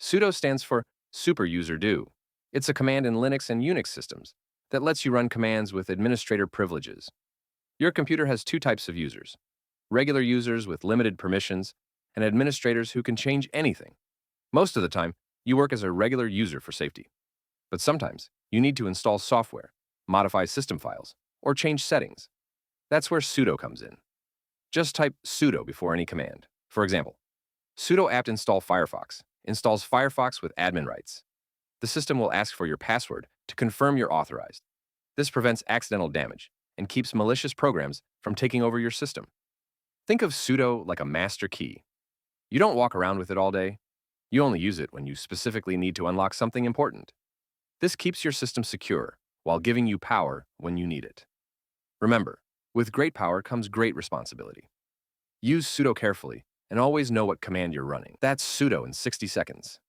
SUDO stands for superuser do. It's a command in Linux and Unix systems that lets you run commands with administrator privileges. Your computer has two types of users: regular users with limited permissions and administrators who can change anything. Most of the time, you work as a regular user for safety. But sometimes, you need to install software, modify system files, or change settings. That's where sudo comes in. Just type sudo before any command. For example, sudo apt install Firefox installs Firefox with admin rights. The system will ask for your password to confirm you're authorized. This prevents accidental damage and keeps malicious programs from taking over your system. Think of sudo like a master key. You don't walk around with it all day. You only use it when you specifically need to unlock something important. This keeps your system secure while giving you power when you need it. Remember, with great power comes great responsibility. Use sudo carefully and always know what command you're running. That's sudo in 60 seconds.